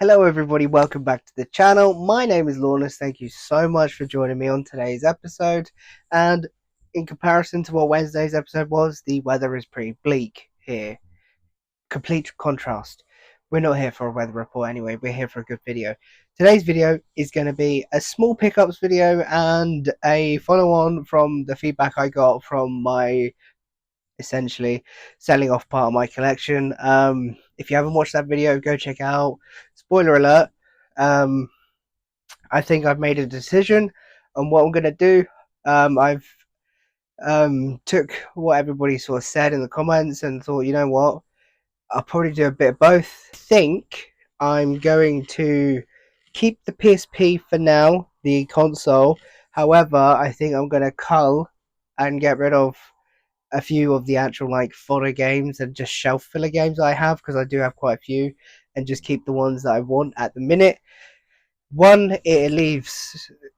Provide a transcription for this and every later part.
Hello everybody, welcome back to the channel. My name is Lawless. Thank you so much for joining me on today's episode. And in comparison to what Wednesday's episode was, the weather is pretty bleak here. Complete contrast. We're not here for a weather report anyway, we're here for a good video. Today's video is going to be a small pickups video and a follow on from the feedback I got from my essentially selling off part of my collection. If you haven't watched that video, go check it out. Spoiler alert. Um, I think I've made a decision on what I'm gonna do. I've took what everybody sort of said in the comments and thought, you know what, I'll probably do a bit of both. I think I'm going to keep the PSP for now, the console. However, I think I'm gonna cull and get rid of a few of the actual like fodder games and just shelf filler games I have, because I do have quite a few, and just keep the ones that I want at the minute. One, it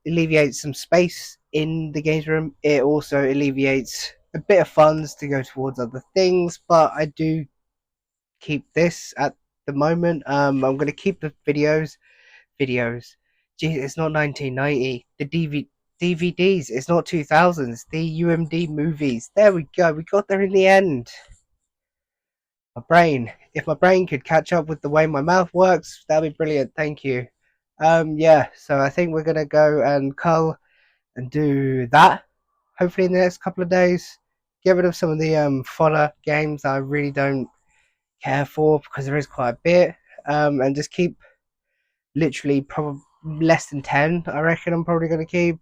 alleviates some space in the games room. It also alleviates a bit of funds to go towards other things, but I do keep this at the moment. I'm going to keep the videos. Geez, it's not 1990. The DVDs. It's not 2000s. The UMD movies. There we go. We got there in the end. My brain. If my brain could catch up with the way my mouth works, that'd be brilliant. Thank you. Yeah. So I think we're gonna go and cull and do that. Hopefully in the next couple of days. Get rid of some of the fodder games that I really don't care for, because there is quite a bit. And just keep literally probably less than 10. I reckon I'm probably gonna keep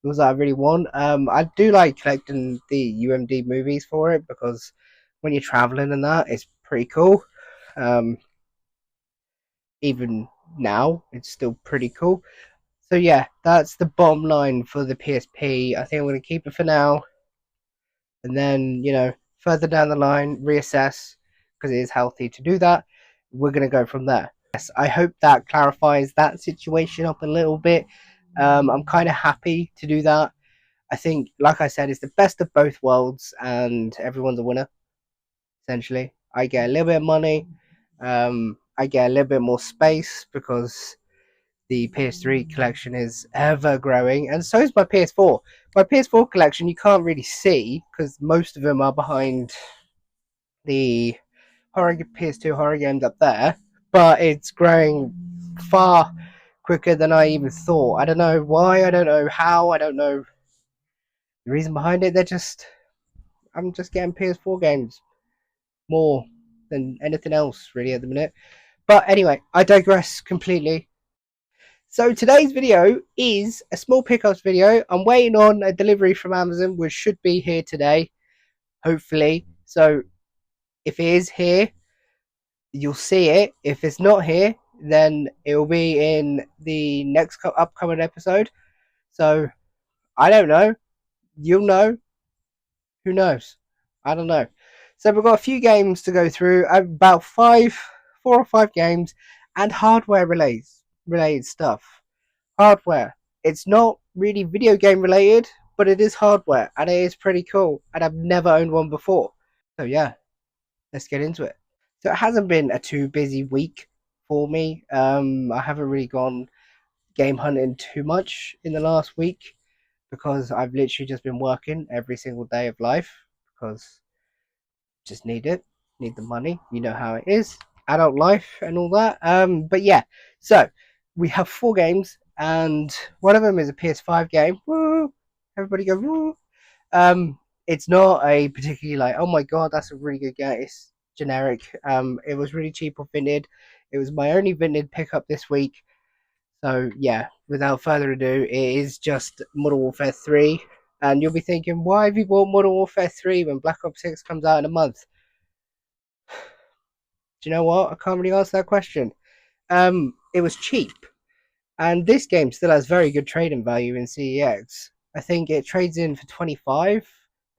those that I really want. I do like collecting the UMD movies for it, because when you're traveling and that, it's pretty cool. Um, Even now, it's still pretty cool. So yeah, that's the bottom line for the PSP. I think I'm going to keep it for now, and then further down the line reassess, because it is healthy to do that. We're going to go from there. Yes, I hope that clarifies that situation up a little bit. I'm kind of happy to do that. I think, like I said, it's the best of both worlds, and everyone's a winner. Essentially, I get a little bit of money. I get a little bit more space, because the PS3 collection is ever growing, and so is my PS4. My PS4 collection you can't really see, because most of them are behind the horror PS2 horror games up there, but it's growing far quicker than I even thought. I don't know why, I don't know how, I don't know the reason behind it. I'm just getting PS4 games more than anything else really at the minute. But anyway, I digress completely. So today's video is a small pickups video. I'm waiting on a delivery from Amazon, which should be here today, hopefully. So if it is here, you'll see it. If it's not here, then it will be in the next upcoming episode. So I don't know. You'll know. Who knows? I don't know. So we've got a few games to go through. About 4 or 5 games, and hardware related stuff. Hardware. It's not really video game related, but it is hardware, and it is pretty cool. And I've never owned one before. So yeah, let's get into it. So it hasn't been a too busy week for me. I haven't really gone game hunting too much in the last week, because I've literally just been working every single day of life, because just need it, need the money. You know how it is, adult life and all that. But yeah, so we have 4 games, and one of them is a PS5 game. Woo! Everybody go woo! It's not a particularly like, oh my god, that's a really good game. It's generic. It was really cheap or Vinted. It was my only Vinted pickup this week. So yeah, without further ado, it is just Modern Warfare 3. And you'll be thinking, why have you bought Modern Warfare 3 when Black Ops 6 comes out in a month? Do you know what? I can't really answer that question. It was cheap, and this game still has very good trading value in CEX. I think it trades in for 25.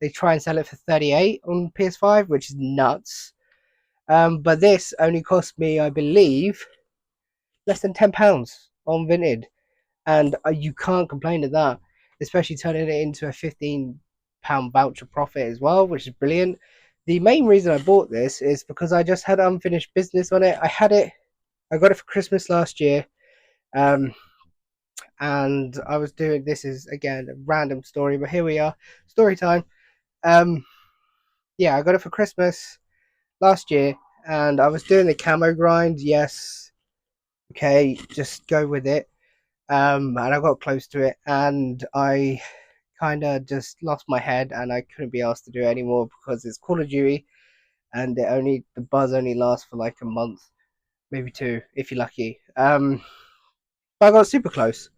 They try and sell it for 38 on PS5, which is nuts. But this only cost me, I believe, less than £10 on Vinted, and you can't complain at that, especially turning it into a £15 voucher profit as well, which is brilliant. The main reason I bought this is because I just had unfinished business on it. I had it I got it for Christmas last year. Um, and I was doing, this is again a random story, but here we are, story time. Um, yeah, I got it for Christmas last year, and I was doing the camo grind. Yes, okay, just go with it. And I got close to it, and I kind of just lost my head, and I couldn't be asked to do it anymore because it's Call of Duty, and the buzz only lasts for like a month, maybe two, if you're lucky. But I got super close,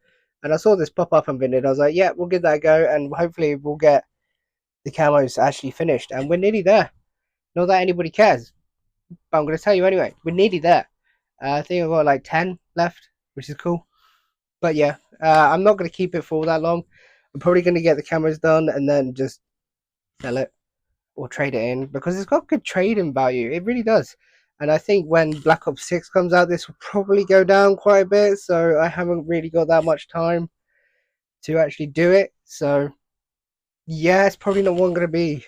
and I saw this pop up on Vinted. I was like, yeah, we'll give that a go, and hopefully we'll get the camos actually finished, and we're nearly there. Not that anybody cares, but I'm going to tell you anyway. We're nearly there. I think I've got like 10 left, which is cool. But yeah, I'm not going to keep it for all that long. I'm probably going to get the cameras done and then just sell it or trade it in because it's got good trading value. It really does. And I think when Black Ops 6 comes out, this will probably go down quite a bit. So I haven't really got that much time to actually do it. So yeah, it's probably not one going to be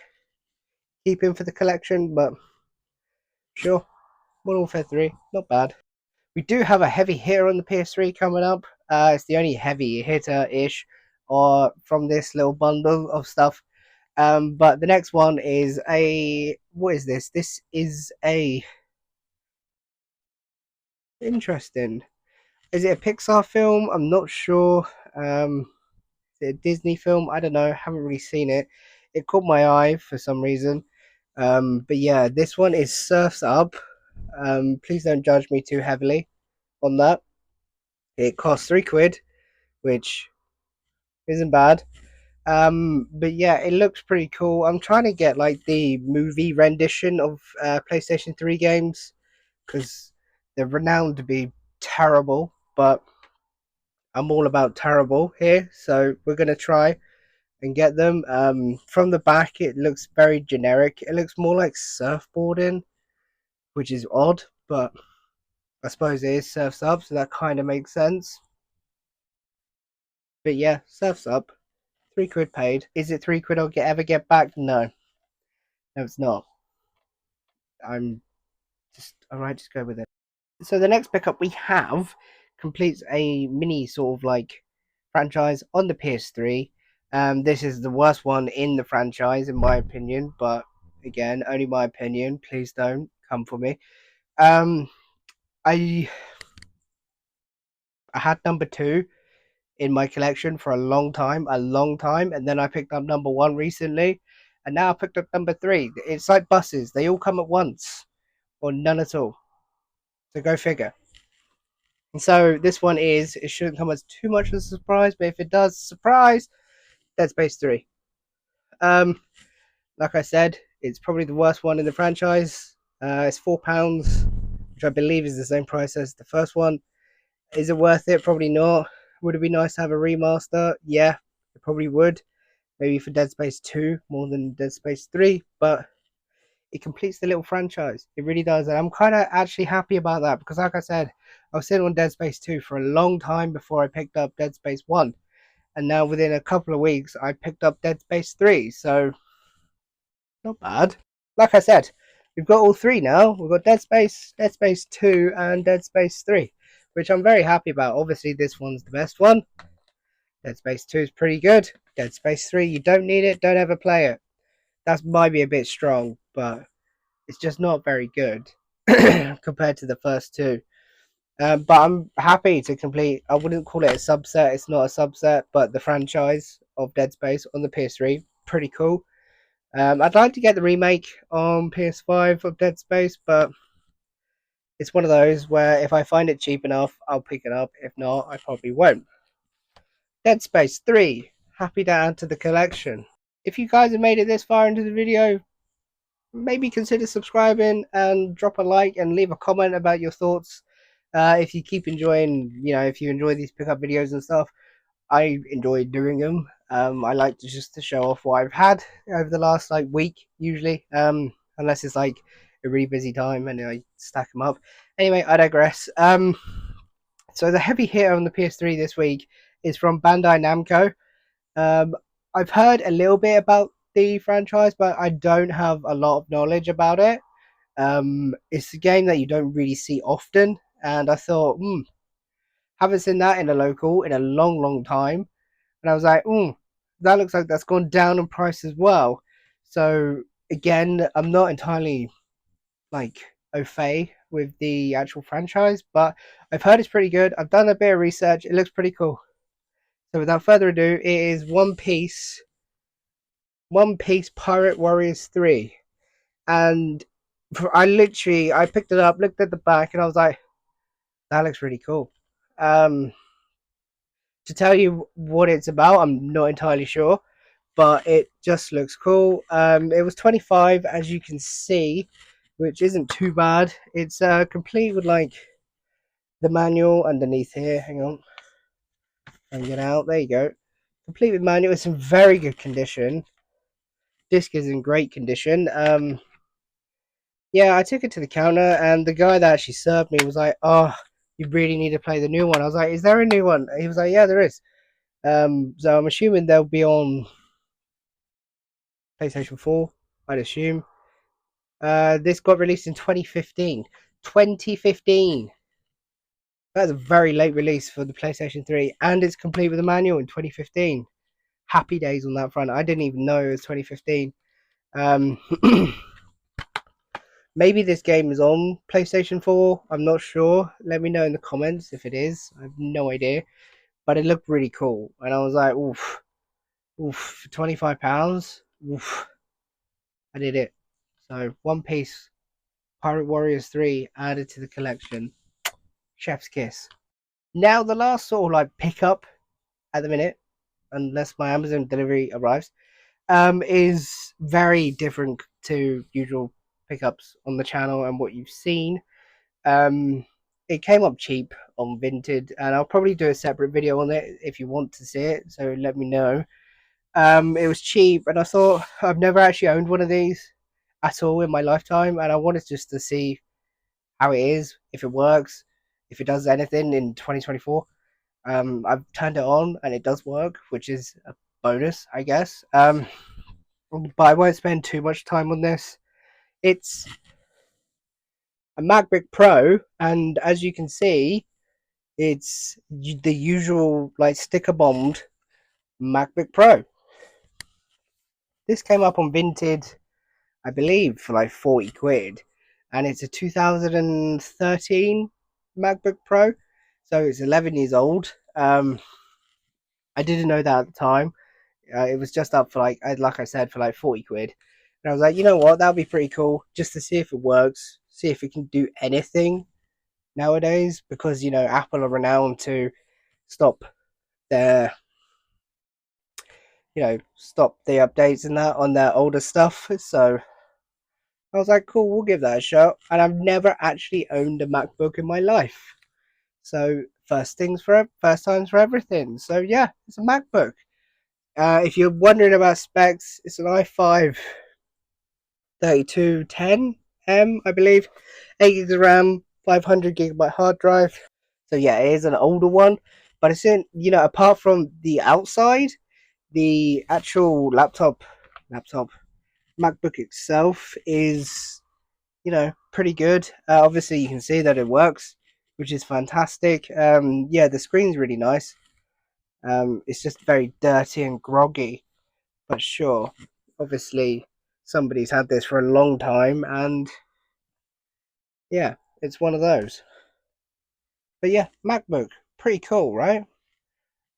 keeping for the collection, but sure. Modern Warfare 3, not bad. We do have a heavy hitter on the PS3 coming up. It's the only heavy hitter ish or from this little bundle of stuff. But the next one is a, what is this? This is a, interesting. Is it a Pixar film? I'm not sure. Is it a Disney film? I don't know. Haven't really seen it. It caught my eye for some reason. But yeah, this one is Surfs Up. Please don't judge me too heavily on that. It costs £3, which isn't bad. But yeah, it looks pretty cool. I'm trying to get like the movie rendition of PlayStation 3 games because they're renowned to be terrible, but I'm all about terrible here, so we're gonna try and get them. From the back, it looks very generic. It looks more like surfboarding, which is odd, but I suppose it is Surfs Up, so that kind of makes sense. But yeah, Surfs Up. £3 paid. Is it £3 I'll ever get back? No. No, it's not. I'm just alright, just go with it. So the next pickup we have completes a mini sort of like franchise on the PS3. This is the worst one in the franchise, in my opinion, but again, only my opinion. Please don't come for me. Um, I I had number two in my collection for a long time, and then I picked up number one recently, and now I picked up number three. It's like buses; they all come at once, or none at all. So go figure. And so this one is, it shouldn't come as too much of a surprise, but if it does, surprise, Dead Space 3. Um, like I said, it's probably the worst one in the franchise. It's £4, which I believe is the same price as the first one. Is it worth it? Probably not. Would it be nice to have a remaster? Yeah, it probably would. Maybe for Dead Space 2 more than Dead Space 3, but it completes the little franchise. It really does. And I'm kind of actually happy about that because, like I said, I was sitting on Dead Space 2 for a long time before I picked up Dead Space 1. And now, within a couple of weeks, I picked up Dead Space 3. So, not bad. Like I said, we've got all three now. We've got Dead Space 2, and Dead Space 3, which I'm very happy about. Obviously, this one's the best one. Dead Space 2 is pretty good. Dead Space 3, you don't need it, don't ever play it. That might be a bit strong, but it's just not very good compared to the first two. But I'm happy to complete. I wouldn't call it a subset. It's not a subset, but the franchise of Dead Space on the PS3, pretty cool. I'd like to get the remake on PS5 of Dead Space, but it's one of those where if I find it cheap enough, I'll pick it up. If not, I probably won't. Dead Space 3, happy to add to the collection. If you guys have made it this far into the video, maybe consider subscribing and drop a like and leave a comment about your thoughts. If you keep enjoying, if you enjoy these pickup videos and stuff, I enjoy doing them. I like to just to show off what I've had over the last like week, usually, unless it's like a really busy time and I stack them up. Anyway, I digress. So the heavy hitter on the PS3 this week is from Bandai Namco. Um, I've heard a little bit about the franchise, but I don't have a lot of knowledge about it. It's a game that you don't really see often, and I thought, haven't seen that in a local in a long time. And I was like, that looks like that's gone down in price as well. So again, I'm not entirely like au fait with the actual franchise, but I've heard it's pretty good. I've done a bit of research. It looks pretty cool. So without further ado, it is One Piece Pirate Warriors 3. And I picked it up, looked at the back, and I was like, that looks really cool. Um, to tell you what it's about, I'm not entirely sure, but it just looks cool. It was 25, as you can see, which isn't too bad. It's complete with like the manual underneath here. Hang on, and get out. There you go. Complete with manual. It's in very good condition. Disc is in great condition. Yeah, I took it to the counter, and the guy that actually served me was like, "Oh, you really need to play the new one." I was like, "Is there a new one?" He was like, "Yeah, there is." So I'm assuming they'll be on PlayStation 4. I'd assume. This got released in 2015. 2015. That's a very late release for the PlayStation 3, and it's complete with a manual in 2015. Happy days on that front. I didn't even know it was 2015. Um, maybe this game is on PlayStation 4. I'm not sure. Let me know in the comments if it is. I have no idea. But it looked really cool. And I was like, oof, £25. Oof, I did it. So, One Piece Pirate Warriors 3 added to the collection. Chef's kiss. Now, the last sort of like pickup at the minute, unless my Amazon delivery arrives, is very different to usual pickups on the channel and what you've seen. It came up cheap on Vinted, and I'll probably do a separate video on it if you want to see it. So let me know. It was cheap, and I thought I've never actually owned one of these at all in my lifetime, and I wanted just to see how it is, if it works, if it does anything in 2024. I've turned it on, and it does work, which is a bonus, I guess. But I won't spend too much time on this. It's a MacBook Pro, and as you can see, it's the usual like sticker bombed MacBook Pro. This came up on Vinted, I believe, for like 40 quid, and it's a 2013 MacBook Pro, so it's 11 years old. I didn't know that at the time. It was just up for like I said, for like 40 quid. And I was like, you know what, that would be pretty cool just to see if it works, see if it can do anything nowadays, because, Apple are renowned to stop their, stop the updates and that on their older stuff. So I was like, cool, we'll give that a shot. And I've never actually owned a MacBook in my life. So first times for everything. So yeah, it's a MacBook. If you're wondering about specs, it's an i5 3210M, I believe, 8 gigs of RAM, 500 gigabyte hard drive. So yeah, it is an older one, but it's in, apart from the outside, the actual laptop MacBook itself is, pretty good. Obviously, you can see that it works, which is fantastic. Yeah, the screen's really nice. It's just very dirty and groggy, but sure, obviously somebody's had this for a long time, and yeah, it's one of those. But yeah, MacBook, pretty cool, right?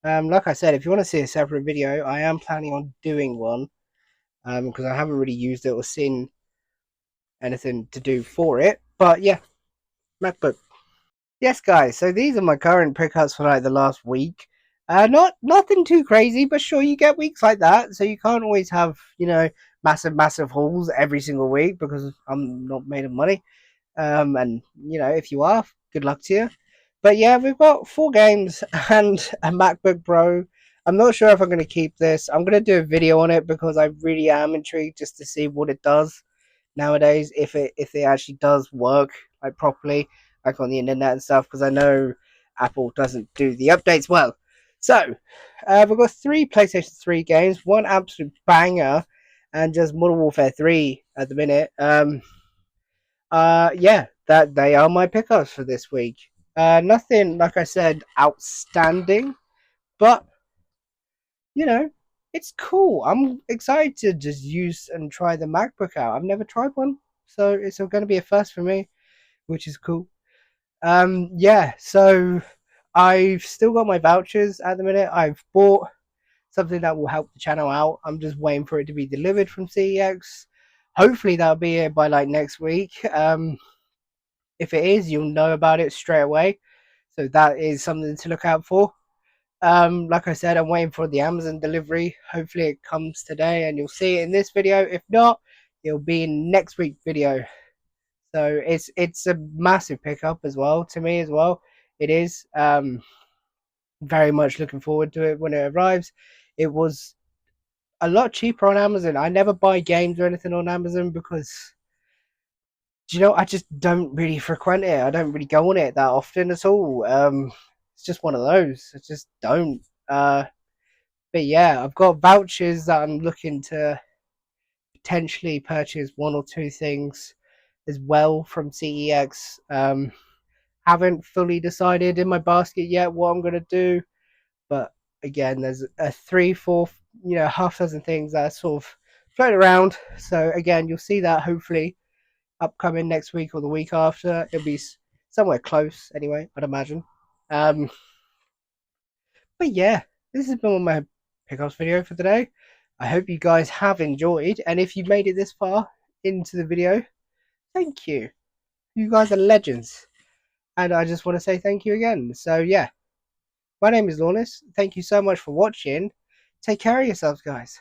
Like I said, if you want to see a separate video, I am planning on doing one, because I haven't really used it or seen anything to do for it. But yeah, MacBook. Yes, guys. So these are my current pickups for like the last week. Nothing too crazy, but sure, you get weeks like that. So you can't always have massive hauls every single week, because I'm not made of money. And if you are, good luck to you. But yeah, we've got 4 games and a MacBook Pro. I'm not sure if I'm going to keep this. I'm going to do a video on it because I really am intrigued just to see what it does nowadays, if it actually does work like properly, like on the internet and stuff, because I know Apple doesn't do the updates well. So we've got 3 PlayStation 3 games, one absolute banger, and just Modern Warfare 3 at the minute. Yeah, that they are my pickups for this week. Nothing, like I said, outstanding, but you know, it's cool. I'm excited to just use and try the MacBook out. I've never tried one, so it's going to be a first for me, which is cool. Yeah, so I've still got my vouchers at the minute. I've bought something that will help the channel out. I'm just waiting for it to be delivered from CEX. Hopefully that'll be it by like next week. If it is, you'll know about it straight away. So that is something to look out for. Like I said, I'm waiting for the Amazon delivery. Hopefully it comes today and you'll see it in this video. If not, it'll be in next week's video. So it's a massive pickup as well to me as well. It is. Very much looking forward to it when it arrives. It was a lot cheaper on Amazon. I never buy games or anything on Amazon because I just don't really frequent it. I don't really go on it that often at all. It's just one of those. I just don't. But yeah, I've got vouchers that I'm looking to potentially purchase one or two things as well from CEX. Haven't fully decided in my basket yet what I'm gonna do, but again, there's a three, four, half dozen things that are sort of floating around. So again, you'll see that hopefully upcoming next week or the week after. It'll be somewhere close anyway, I'd imagine. Um, but yeah, this has been my pickups video for today. I hope you guys have enjoyed, and if you made it this far into the video, thank you. You guys are legends, and I just want to say thank you again. So yeah, my name is Lawless. Thank you so much for watching. Take care of yourselves, guys.